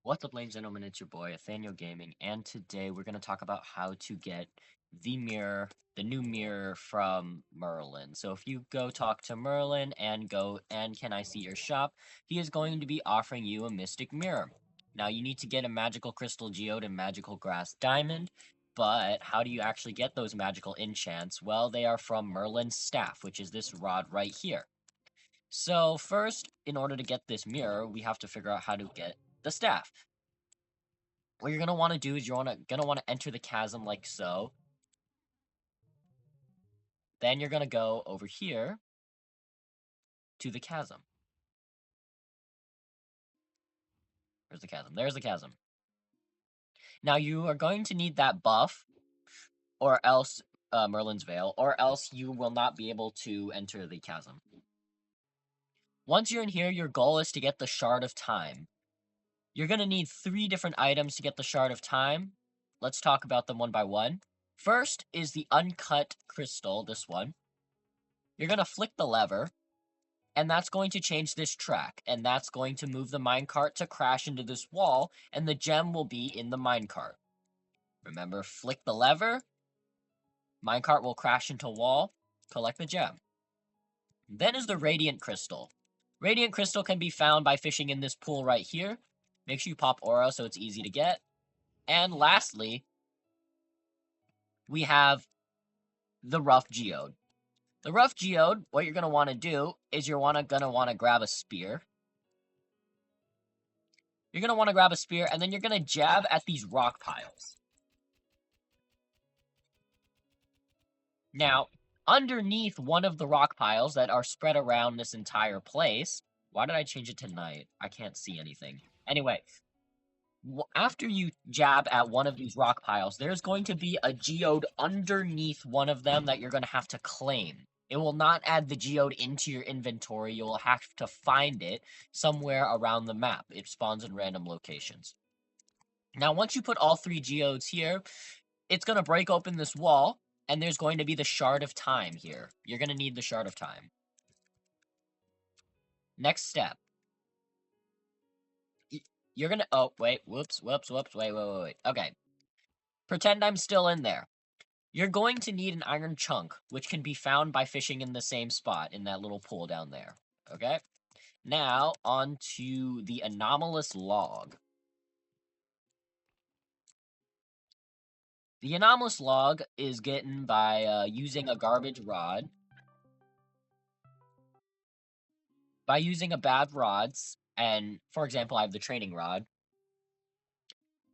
What's up, ladies and gentlemen, it's your boy, Nathaniel Gaming, and today we're going to talk about how to get the mirror, the new mirror from Merlin. So if you go talk to Merlin and go, and can I see your shop, he is going to be offering you a mystic mirror. Now, you need to get a magical crystal geode and magical grass diamond, but how do you actually get those magical enchants? Well, they are from Merlin's staff, which is this rod right here. So first, in order to get this mirror, we have to figure out how to get the staff. What you're gonna want to do is you're gonna want to enter the chasm like so. Then you're gonna go over here to the chasm. Where's the chasm? There's the chasm. Now you are going to need that buff, or else Merlin's Veil, or else you will not be able to enter the chasm. Once you're in here, your goal is to get the Shard of Time. You're gonna need 3 different items to get the Shard of Time. Let's talk about them one by one. First is the uncut crystal, this one. You're gonna flick the lever, and that's going to change this track, and that's going to move the minecart to crash into this wall, and the gem will be in the minecart. Remember, flick the lever, minecart will crash into wall, collect the gem. Then is the radiant crystal. Radiant crystal can be found by fishing in this pool right here. Make sure you pop aura so it's easy to get. And lastly, we have the rough geode. The rough geode, what you're going to want to do is you're gonna want to grab a spear. You're going to want to grab a spear, and then you're going to jab at these rock piles. Now, underneath one of the rock piles that are spread around this entire place... Why did I change it to night? I can't see anything. Anyway, after you jab at one of these rock piles, there's going to be a geode underneath one of them that you're going to have to claim. It will not add the geode into your inventory. You'll have to find it somewhere around the map. It spawns in random locations. Now, once you put all 3 geodes here, it's going to break open this wall, and there's going to be the Shard of Time here. You're going to need the Shard of Time. Next step. You're going to... Oh, wait. Whoops. Wait. Okay. Pretend I'm still in there. You're going to need an iron chunk, which can be found by fishing in the same spot, in that little pool down there. Okay? Now, on to the anomalous log. The anomalous log is getting by using a garbage rod. By using a bad rods, and for example, I have the training rod.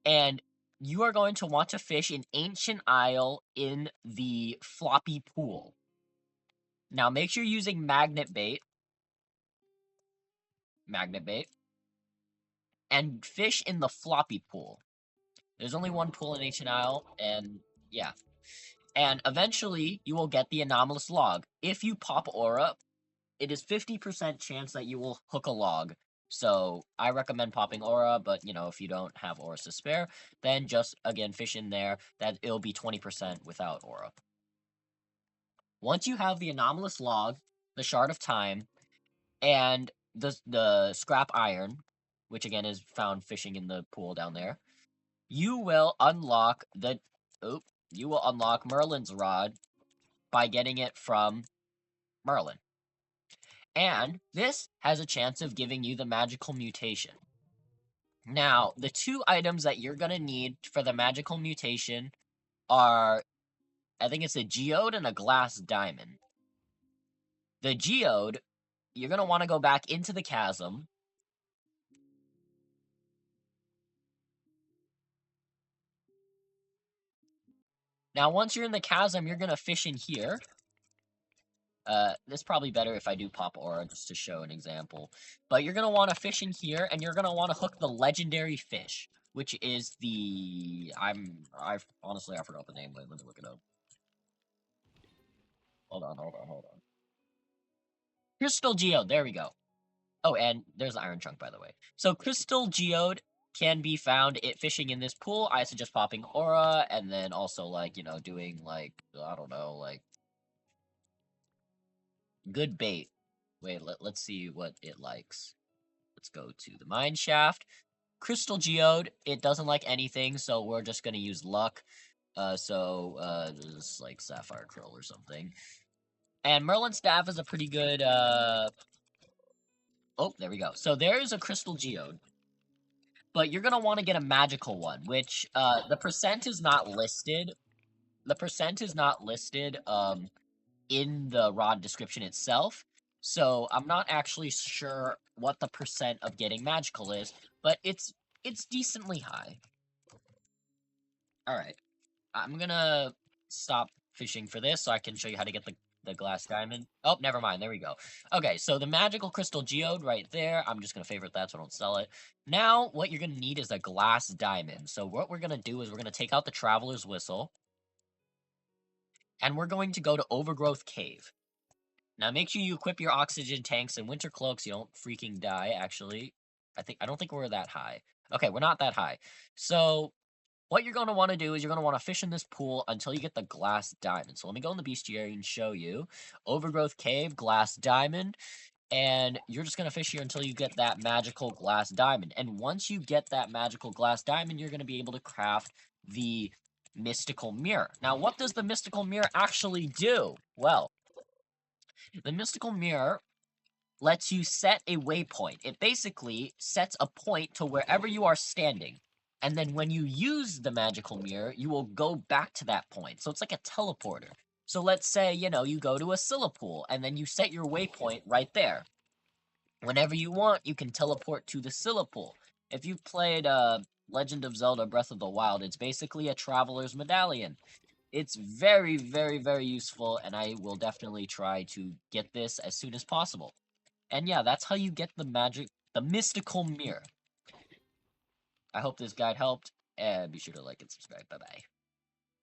And you are going to want to fish an ancient isle in the floppy pool. Now, make sure you're using magnet bait. And fish in the floppy pool. There's only one pool in Ancient Isle, and yeah. And eventually, you will get the anomalous log. If you pop aura, it is 50% chance that you will hook a log. So, I recommend popping aura, but, if you don't have auras to spare, then just, again, fish in there. That it'll be 20% without aura. Once you have the anomalous log, the Shard of Time, and the scrap iron, which again is found fishing in the pool down there, you will unlock Merlin's rod by getting it from Merlin. And this has a chance of giving you the magical mutation. Now, the 2 items that you're going to need for the magical mutation are, I think it's a geode and a glass diamond. The geode, you're going to want to go back into the chasm. Now, once you're in the chasm, you're going to fish in here. This is probably better if I do pop aura just to show an example. But you're going to want to fish in here, and you're going to want to hook the legendary fish, which is the... honestly, I forgot the name. Wait, let me look it up. Hold on. Crystal Geode, there we go. Oh, and there's the iron chunk, by the way. So, Crystal Geode can be found fishing in this pool. I suggest popping aura, and then also, doing, I don't know, good bait. Wait, let's see what it likes. Let's go to the mine shaft. Crystal Geode, it doesn't like anything, so we're just gonna use luck. Just like Sapphire Curl or something. And Merlin Staff is a pretty good, Oh, there we go. So there's a Crystal Geode. But you're gonna want to get a magical one, which, the percent is not listed. The percent is not listed, in the rod description itself. So I'm not actually sure what the percent of getting magical is, but it's decently high. Alright. I'm gonna stop fishing for this so I can show you how to get the glass diamond. Oh, never mind. There we go. Okay, so the magical crystal geode right there. I'm just gonna favorite that so I don't sell it. Now, what you're gonna need is a glass diamond. So what we're gonna do is we're gonna take out the traveler's whistle, and we're going to go to Overgrowth Cave. Now make sure you equip your oxygen tanks and winter cloaks. So you don't freaking die. Actually, I don't think we're that high. Okay, we're not that high. So what you're going to want to do is you're going to want to fish in this pool until you get the glass diamond. So let me go in the bestiary and show you. Overgrowth Cave, glass diamond. And you're just going to fish here until you get that magical glass diamond. And once you get that magical glass diamond, you're going to be able to craft the mystical mirror. Now, what does the mystical mirror actually do? Well, the mystical mirror lets you set a waypoint. It basically sets a point to wherever you are standing. And then when you use the magical mirror, you will go back to that point. So it's like a teleporter. So let's say, you go to a Scylla pool and then you set your waypoint right there. Whenever you want, you can teleport to the Scylla pool. If you've played Legend of Zelda Breath of the Wild, it's basically a traveler's medallion. It's very, very, very useful, and I will definitely try to get this as soon as possible. And yeah, that's how you get the mystical mirror. I hope this guide helped, and be sure to like and subscribe. Bye-bye.